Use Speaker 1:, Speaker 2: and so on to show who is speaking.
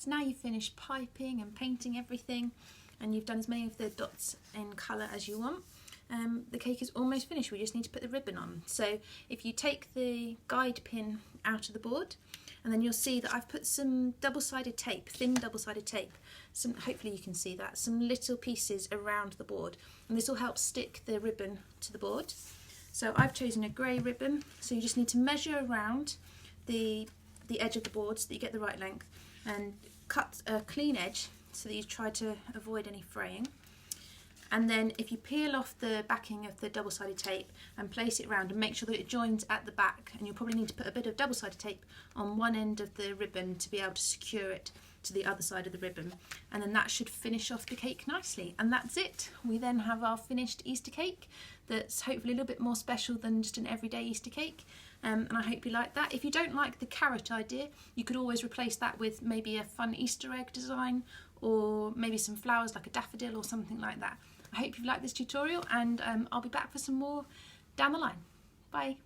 Speaker 1: So now you've finished piping and painting everything, and you've done as many of the dots in colour as you want. The cake is almost finished. We just need to put the ribbon on. So if you take the guide pin out of the board, and then you'll see that I've put some double-sided tape, thin double-sided tape, hopefully you can see that, some little pieces around the board, and this will help stick the ribbon to the board. So I've chosen a grey ribbon, so you just need to measure around the edge of the board so that you get the right length, and cut a clean edge so that you try to avoid any fraying. And then if you peel off the backing of the double-sided tape and place it around, and make sure that it joins at the back, and you'll probably need to put a bit of double-sided tape on one end of the ribbon to be able to secure it to the other side of the ribbon, and then that should finish off the cake nicely. And that's it. We then have our finished Easter cake that's hopefully a little bit more special than just an everyday Easter cake, and I hope you like that. If you don't like the carrot idea, you could always replace that with maybe a fun Easter egg design, or maybe some flowers like a daffodil or something like that. I hope you've liked this tutorial, and I'll be back for some more down the line. Bye.